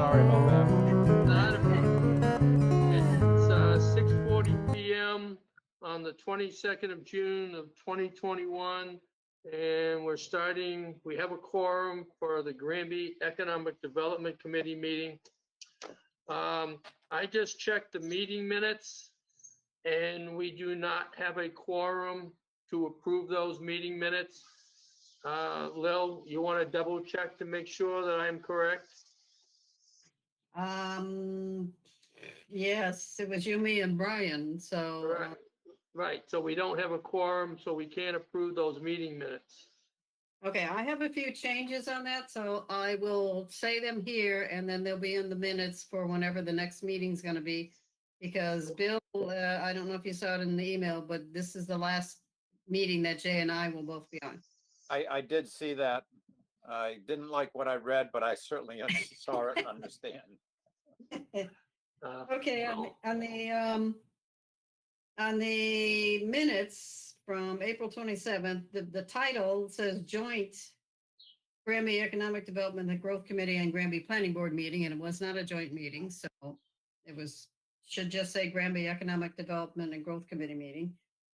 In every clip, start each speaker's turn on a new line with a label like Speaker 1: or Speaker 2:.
Speaker 1: Sorry about that.
Speaker 2: Not a problem. It's 6:40 p.m. on the 22nd of June of 2021, and we have a quorum for the Granby Economic Development Committee meeting. I just checked the meeting minutes, and we do not have a quorum to approve those meeting minutes. Lil, you want to double check to make sure that I'm correct?
Speaker 3: Yes, it was you, me, and Brian, so.
Speaker 2: Right, so we don't have a quorum, so we can't approve those meeting minutes.
Speaker 3: Okay, I have a few changes on that, so I will say them here, and then they'll be in the minutes for whenever the next meeting's gonna be. Because Bill, I don't know if you saw it in the email, but this is the last meeting that Jay and I will both be on.
Speaker 1: I did see that. I didn't like what I read, but I certainly saw it and understand.
Speaker 3: Okay, on the minutes from April 27th, the title says Joint Granby Economic Development and Growth Committee and Granby Planning Board meeting, and it was not a joint meeting, so it should just say Granby Economic Development and Growth Committee meeting.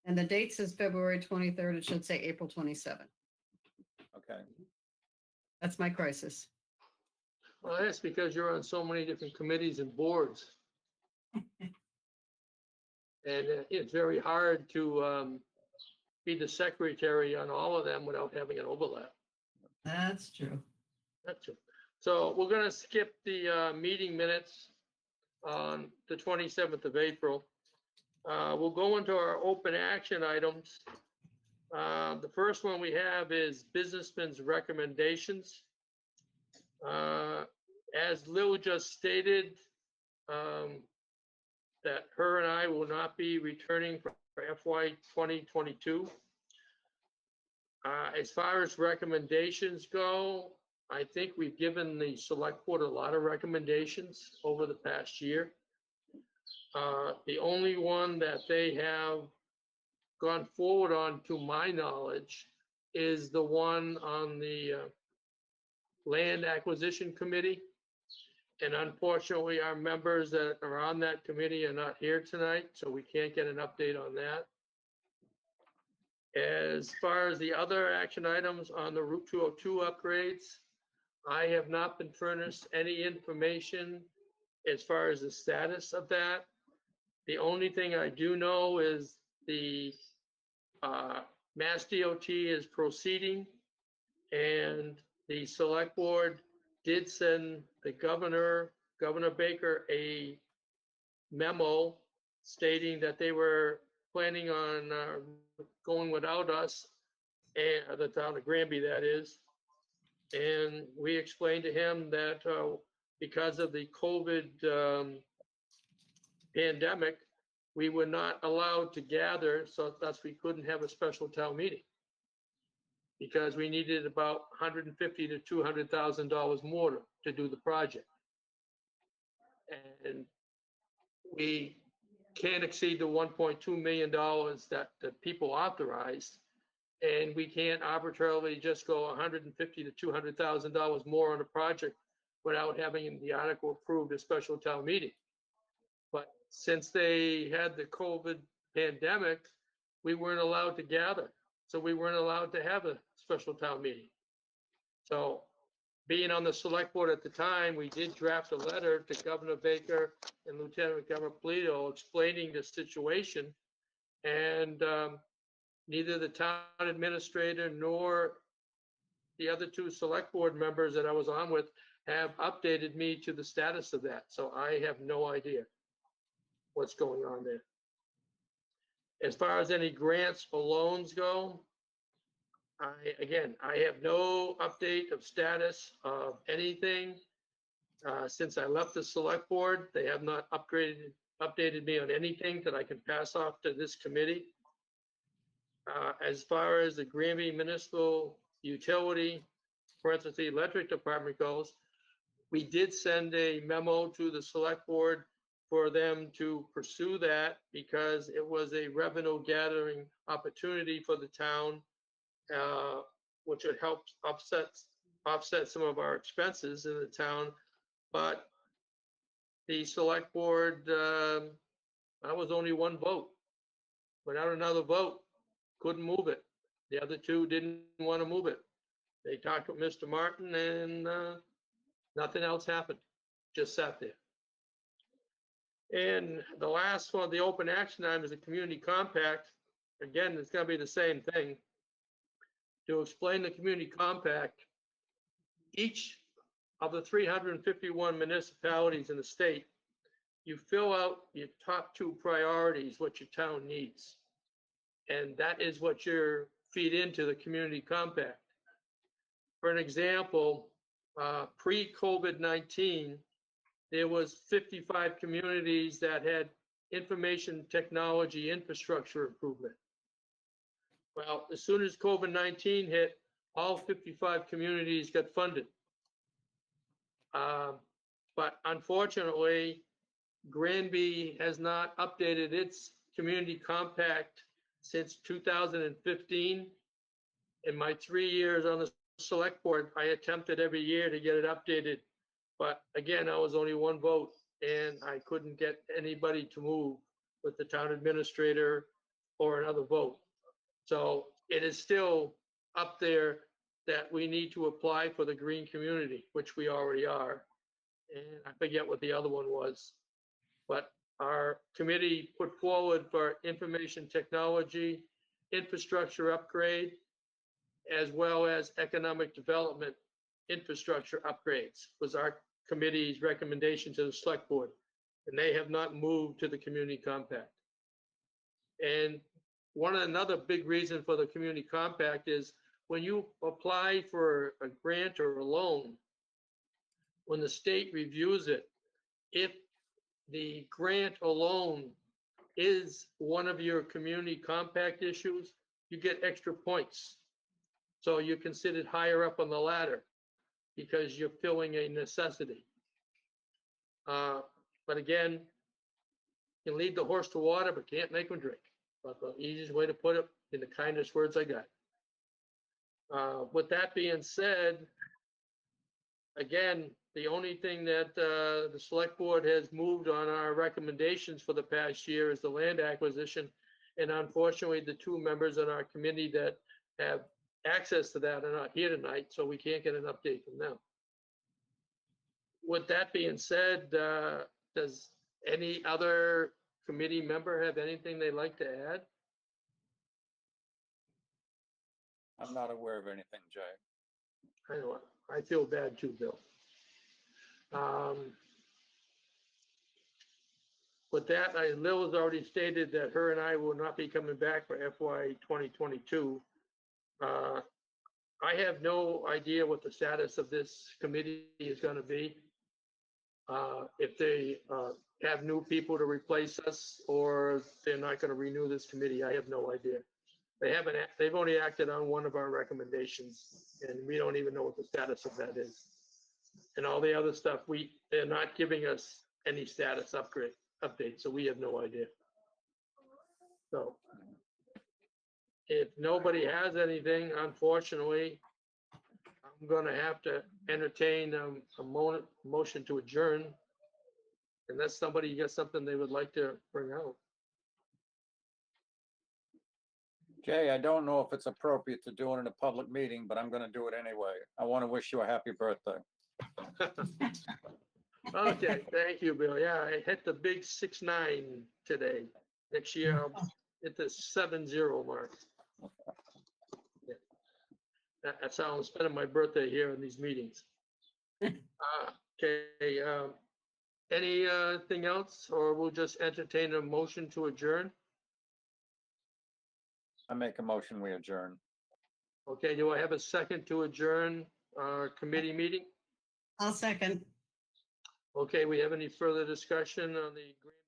Speaker 3: And the date says February 23rd, it should say April 27th.
Speaker 1: Okay.
Speaker 3: That's my crisis.
Speaker 2: Well, that's because you're on so many different committees and boards. And it's very hard to be the secretary on all of them without having an overlap.
Speaker 3: That's true.
Speaker 2: That's true. So we're going to skip the meeting minutes on the 27th of April. We'll go into our open action items. The first one we have is businessmen's recommendations. As Lil just stated, that her and I will not be returning for FY 2022. As far as recommendations go, I think we've given the select board a lot of recommendations over the past year. The only one that they have gone forward on, to my knowledge, is the one on the Land Acquisition Committee. And unfortunately, our members that are on that committee are not here tonight, so we can't get an update on that. As far as the other action items on the Route 202 upgrades, I have not been furnished any information as far as the status of that. The only thing I do know is the Mass DOT is proceeding, and the select board did send the Governor Baker, a memo stating that they were planning on going without us, and the town of Granby, that is. And we explained to him that because of the COVID pandemic, we were not allowed to gather, so thus we couldn't have a special town meeting, because we needed about $150,000 to $200,000 more to do the project. And we can't exceed the $1.2 million that the people authorized. And we can't arbitrarily just go $150,000 to $200,000 more on a project without having the article approved at special town meeting. But since they had the COVID pandemic, we weren't allowed to gather. So we weren't allowed to have a special town meeting. So being on the select board at the time, we did draft a letter to Governor Baker and Lieutenant Governor Polito explaining the situation. And neither the town administrator nor the other two select board members that I was on with have updated me to the status of that. So I have no idea what's going on there. As far as any grants or loans go, I have no update of status of anything since I left the select board. They have not updated me on anything that I can pass off to this committee. As far as the Granby Municipal Utility, electric department goes, we did send a memo to the select board for them to pursue that, because it was a revenue gathering opportunity for the town, which would help offset some of our expenses in the town But the select board, I was only one vote. Without another vote, couldn't move it. The other two didn't want to move it. They talked with Mr. Martin and nothing else happened, just sat there. And the last one, the open action item is a community compact. Again, it's gonna be the same thing. To explain the community compact, each of the 351 municipalities in the state, you fill out your top two priorities, what your town needs. And that is what you feed into the community compact. For an example, pre-COVID-19, there was 55 communities that had information technology infrastructure improvement. Well, as soon as COVID-19 hit, all 55 communities got funded. But unfortunately, Granby has not updated its community compact since 2015. In my 3 years on the select board, I attempted every year to get it updated. But again, I was only one vote and I couldn't get anybody to move with the town administrator or another vote. So it is still up there that we need to apply for the green community, which we already are. And I forget what the other one was. But our committee put forward for information technology, infrastructure upgrade, as well as economic development infrastructure upgrades was our committee's recommendation to the select board. And they have not moved to the community compact. And another big reason for the community compact is when you apply for a grant or a loan, when the state reviews it, if the grant or loan is one of your community compact issues, you get extra points. So you're considered higher up on the ladder because you're filling a necessity. But again, you can lead the horse to water, but can't make him drink. But the easiest way to put it in the kindest words I got. With that being said, again, the only thing that the select board has moved on our recommendations for the past year is the land acquisition. And unfortunately, the two members on our committee that have access to that are not here tonight, so we can't get an update from them. With that being said, does any other committee member have anything they'd like to add?
Speaker 1: I'm not aware of anything, Jay.
Speaker 2: I know, I feel bad too, Bill. With that, Lil has already stated that her and I will not be coming back for FY 2022. I have no idea what the status of this committee is going to be. If they have new people to replace us or they're not going to renew this committee, I have no idea. They've only acted on one of our recommendations and we don't even know what the status of that is. And all the other stuff, they're not giving us any status update, so we have no idea. So if nobody has anything, unfortunately, I'm going to have to entertain a motion to adjourn unless somebody gets something they would like to bring out.
Speaker 1: Jay, I don't know if it's appropriate to do it in a public meeting, but I'm going to do it anyway. I want to wish you a happy birthday.
Speaker 2: Okay, thank you, Bill. Yeah, I hit the big 6-9 today. Next year, I'll hit the 7-0 mark. Yeah. That's how I'm spending my birthday here in these meetings. Okay, anything else, or we'll just entertain a motion to adjourn?
Speaker 1: I make a motion, we adjourn.
Speaker 2: Okay, do I have a second to adjourn our committee meeting?
Speaker 3: I'll second.
Speaker 2: Okay, we have any further discussion on the grant?